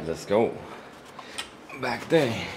let's go. Back day.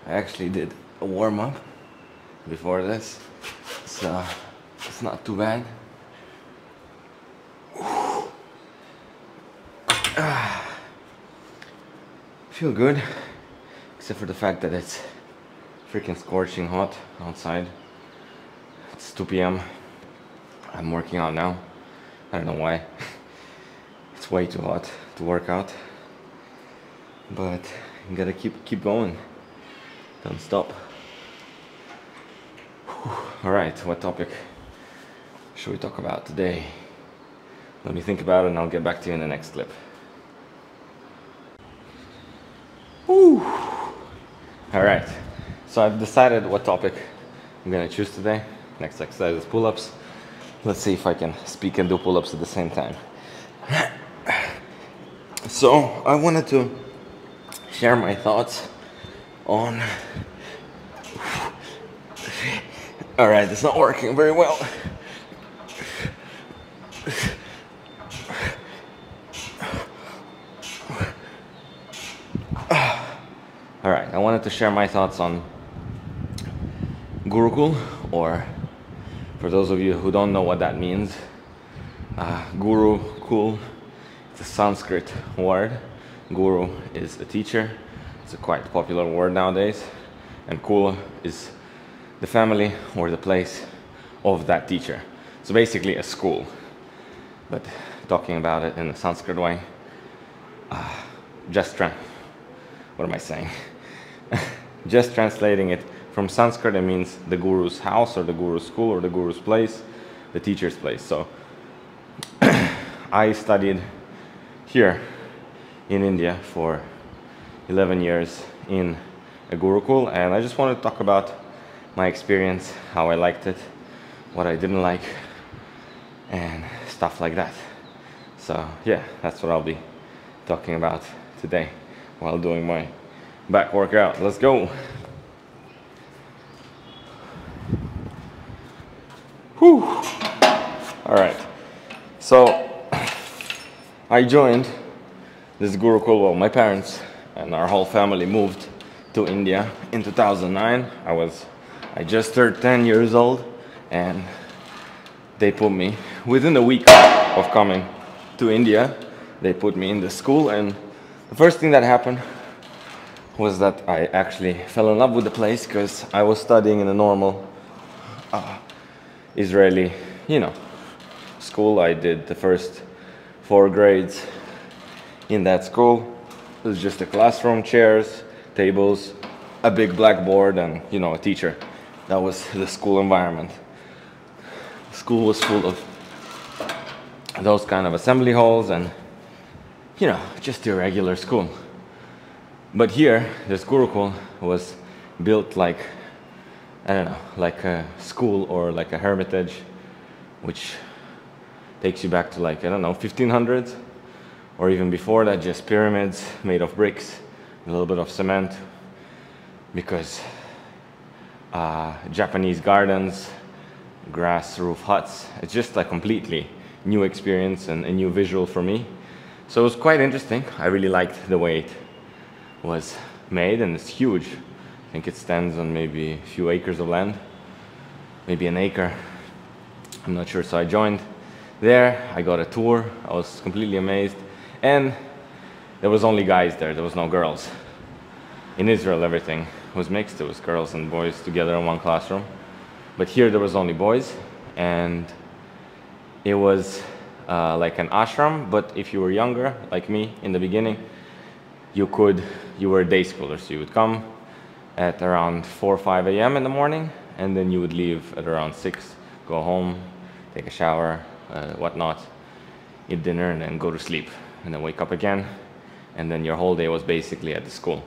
I actually did a warm-up before this, so it's not too bad. Feel good, except for the fact that it's freaking scorching hot outside. It's 2 p.m. I'm working out now. I don't know why. It's way too hot to work out, but you gotta keep going. Don't stop. All right, what topic should we talk about today? Let me think about it, and I'll get back to you in the next clip. Woo. All right, so I've decided what topic I'm gonna choose today. Next exercise is pull-ups. Let's see if I can speak and do pull-ups at the same time. So I wanted to share my thoughts on... All right, it's not working very well. All right, I wanted to share my thoughts on Gurukul, or for those of you who don't know what that means, Gurukul, it's a Sanskrit word. Guru is a teacher. It's a quite popular word nowadays, and Kul is the family or the place of that teacher. So basically a school, but talking about it in a Sanskrit way. What am I saying? Just translating it from Sanskrit, it means the guru's house or the guru's school or the guru's place, the teacher's place. So I studied here in India for 11 years in a Gurukul, and I just wanted to talk about my experience, how I liked it, what I didn't like, and stuff like that. So yeah, that's what I'll be talking about today while doing my back workout. Let's go. Whew. All right, so I joined this Gurukul. Well, my parents and our whole family moved to India in 2009. I just turned 10 years old, and they put me, within a week of coming to India, they put me in the school, and the first thing that happened was that I actually fell in love with the place, because I was studying in a normal Israeli, school. I did the first 4 grades in that school. It was just a classroom, chairs, tables, a big blackboard, and a teacher. That was the school environment. The school was full of those kind of assembly halls and just a regular school. But here, this Gurukul was built like, I don't know, like a school or like a hermitage, which takes you back to, like, I don't know, 1500s, or even before that, just pyramids made of bricks, a little bit of cement, because Japanese gardens, grass roof huts. It's just a completely new experience and a new visual for me. So it was quite interesting. I really liked the way it was made, and it's huge. I think it stands on maybe a few acres of land, maybe an acre. I'm not sure. So I joined there. I got a tour. I was completely amazed. And there was only guys there. There was no girls. In Israel, everything was mixed. It was girls and boys together in one classroom. But here there was only boys, and it was like an ashram, but if you were younger, like me in the beginning, you were a day schooler. So you would come at around 4 or 5 a.m. in the morning, and then you would leave at around 6, go home, take a shower, whatnot, eat dinner, and then go to sleep, and then wake up again, and then your whole day was basically at the school.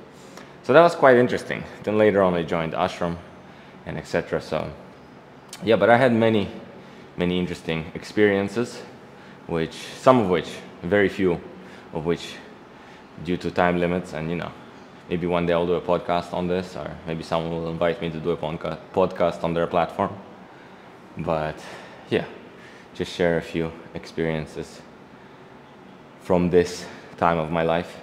So that was quite interesting. Then later on I joined ashram and etc. So yeah, but I had many interesting experiences, some of which, very few of which, due to time limits, and maybe one day I'll do a podcast on this, or maybe someone will invite me to do a podcast on their platform. But yeah, just share a few experiences from this time of my life.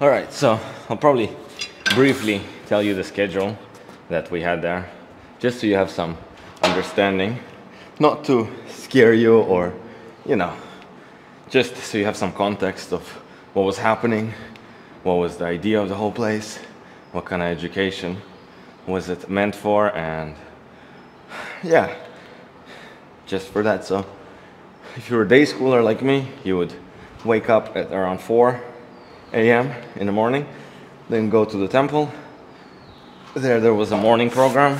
All right, so I'll probably briefly tell you the schedule that we had there, just so you have some understanding, not to scare you or, you know, just so you have some context of what was happening, what was the idea of the whole place, what kind of education was it meant for, and yeah, just for that. So if you were a day schooler like me, you would wake up at around 4 a.m. in the morning, then go to the temple. There was a morning program,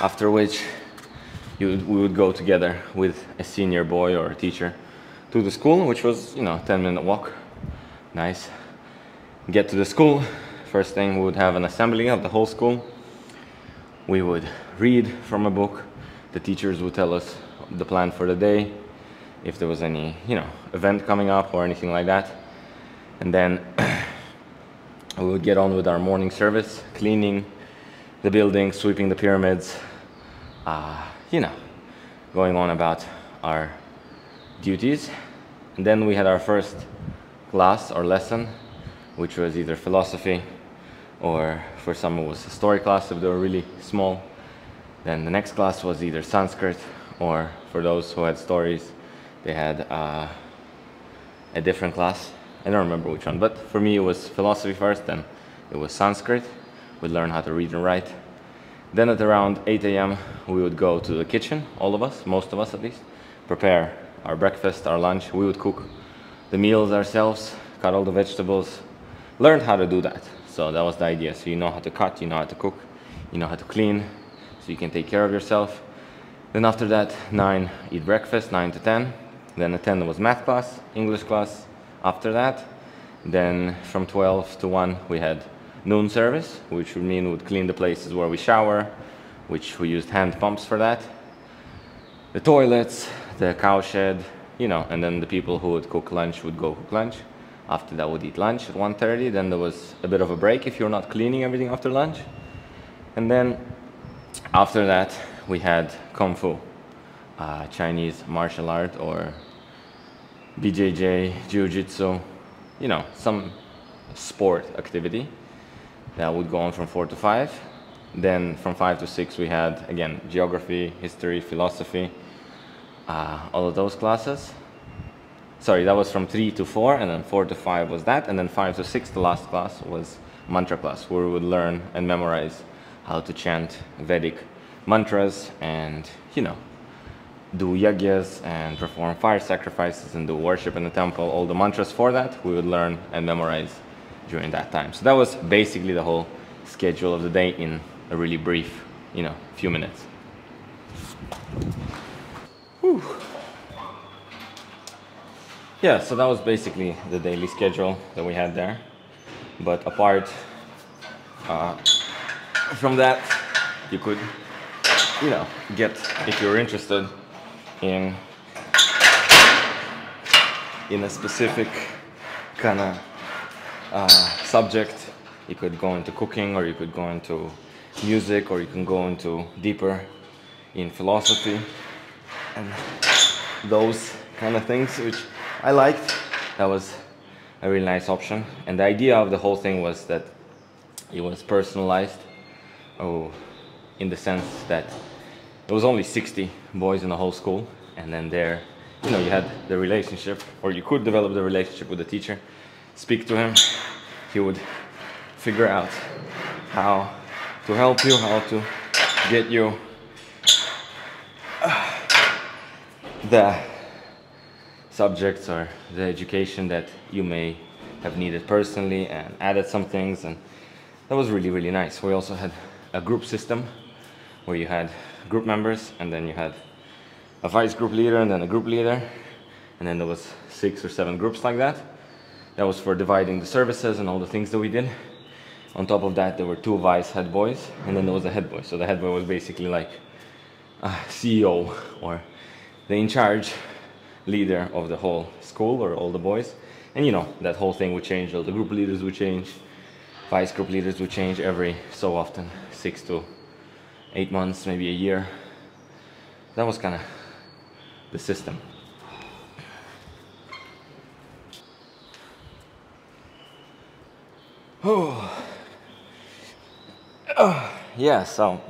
after which we would go together with a senior boy or a teacher to the school, which was, you know, a 10-minute walk. Nice. Get to the school. First thing, we would have an assembly of the whole school. We would read from a book. The teachers would tell us the plan for the day, if there was any, you know, event coming up or anything like that. And then we would get on with our morning service, cleaning the building, sweeping the pyramids, you know, going on about our duties. And then we had our first class or lesson, which was either philosophy, or for some it was a story class if they were really small. Then the next class was either Sanskrit, or for those who had stories, they had a different class. I don't remember which one, but for me it was philosophy first, then it was Sanskrit. We'd learn how to read and write. Then at around 8 a.m. we would go to the kitchen, all of us, most of us at least, prepare our breakfast, our lunch. We would cook the meals ourselves, cut all the vegetables, learned how to do that. So that was the idea. So you know how to cut, you know how to cook, you know how to clean, so you can take care of yourself. Then after that, 9, eat breakfast, 9 to 10. Then at 10 there was math class, English class. After that, then from 12 to 1 we had noon service, which would mean we would clean the places where we shower, which we used hand pumps for that, the toilets, the cow shed, you know, and then the people who would cook lunch would go cook lunch. After that we'd eat lunch at 1:30. Then there was a bit of a break if you're not cleaning everything after lunch. And then after that we had Kung Fu, Chinese martial art, or BJJ, Jiu-Jitsu, you know, some sport activity that would go on from 4 to 5. Then from 5 to 6 we had, again, geography, history, philosophy, all of those classes. Sorry, that was from 3 to 4, and then 4 to 5 was that, and then 5 to 6, the last class, was mantra class, where we would learn and memorize how to chant Vedic mantras and, you know, do yagyas and perform fire sacrifices and do worship in the temple. All the mantras for that we would learn and memorize during that time. So that was basically the whole schedule of the day in a really brief, you know, few minutes. Whew. Yeah, so that was basically the daily schedule that we had there. But apart from that, you could, you know, get, if you're interested in a specific kind of subject, you could go into cooking, or you could go into music, or you can go into deeper in philosophy and those kind of things, which I liked. That was a really nice option. And the idea of the whole thing was that it was personalized, in the sense that there was only 60 boys in the whole school, and then there, you know, you had the relationship, or you could develop the relationship with the teacher, speak to him, he would figure out how to help you, how to get you the subjects or the education that you may have needed personally, and added some things, and that was really, really nice. We also had a group system where you had group members, and then you had a vice group leader, and then a group leader, and then there was 6 or 7 groups like that. That was for dividing the services and all the things that we did. On top of that, there were 2 vice head boys, and then there was a head boy. So the head boy was basically like a CEO, or the in charge leader of the whole school, or all the boys. And you know, that whole thing would change, all the group leaders would change, vice group leaders would change every so often, 6 to 8 months, maybe a year. That was kind of the system. Yeah, so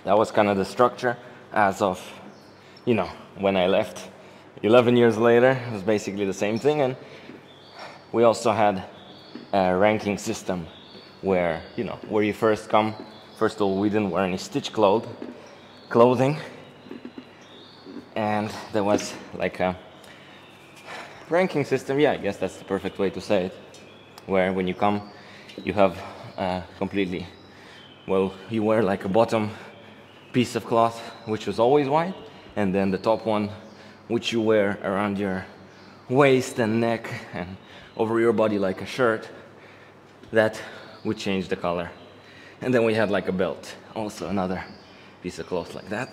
that was kind of the structure as of, you know, when I left. 11 years later, it was basically the same thing. And we also had a ranking system where, you know, where you first come. First of all, we didn't wear any stitch clothing. And there was like a ranking system, yeah, I guess that's the perfect way to say it, where when you come, you have completely, well, you wear like a bottom piece of cloth, which was always white, and then the top one, which you wear around your waist and neck and over your body like a shirt, that would change the color. And then we had like a belt, also another piece of cloth like that.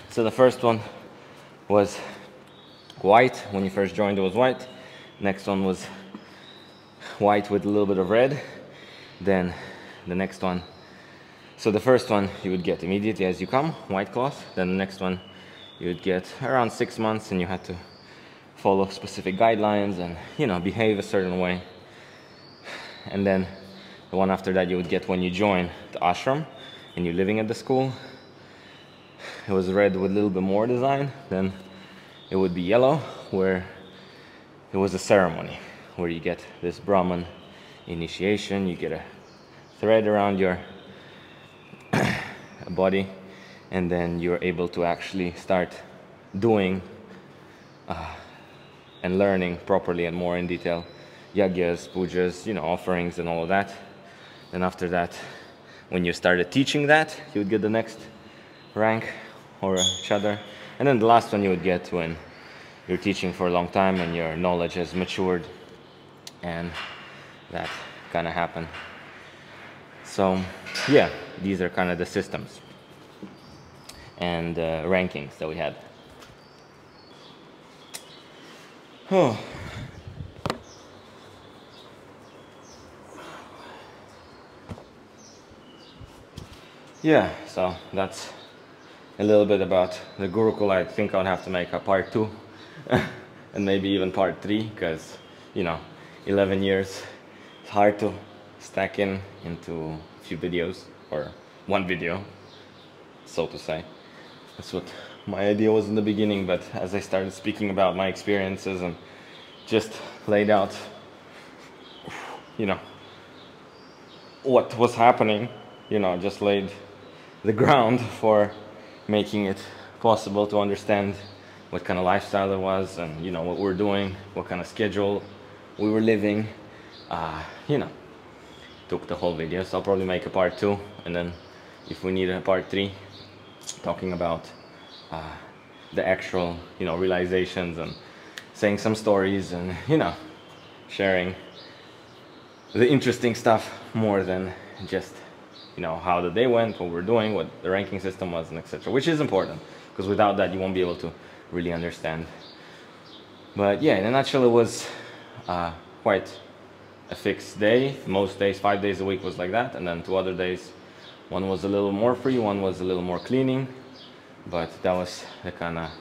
So the first one was white. When you first joined, it was white. Next one was white with a little bit of red. Then the next one, so the first one you would get immediately as you come, white cloth. Then the next one you would get around 6 months, and you had to follow specific guidelines and, you know, behave a certain way. And then the one after that you would get when you join the ashram and you're living at the school. It was red with a little bit more design. Then it would be yellow, where it was a ceremony where you get this Brahman initiation. You get a thread around your body, and then you're able to actually start doing and learning properly and more in detail yagyas, pujas, you know, offerings and all of that. Then after that, when you started teaching that, you would get the next rank or chadar. And then the last one you would get when you're teaching for a long time and your knowledge has matured, and that kind of happened. So yeah, these are kind of the systems and rankings that we had. Oh. Yeah, so that's a little bit about the Gurukul. I think I'll have to make a part 2 and maybe even part 3, because, you know, 11 years, it's hard to stack into a few videos, or one video, so to say. That's what my idea was in the beginning, but as I started speaking about my experiences and just laid out, you know, what was happening, you know, just laid the ground for making it possible to understand what kind of lifestyle it was, and, you know, what we're doing, what kind of schedule we were living. You know, took the whole video, so I'll probably make a part 2, and then if we need a part 3, talking about the actual, you know, realizations and saying some stories and, you know, sharing the interesting stuff more than just, you know, how the day went, what we're doing, what the ranking system was, and etc., which is important, because without that you won't be able to really understand. But yeah, in a nutshell, it was quite a fixed day. Most days, 5 days a week was like that, and then 2 other days, one was a little more free, one was a little more cleaning. But that was the kind of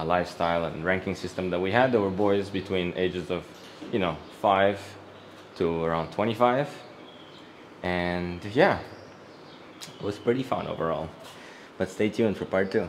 lifestyle and ranking system that we had. There were boys between ages of, you know, 5 to around 25, and yeah, it was pretty fun overall. But stay tuned for part 2.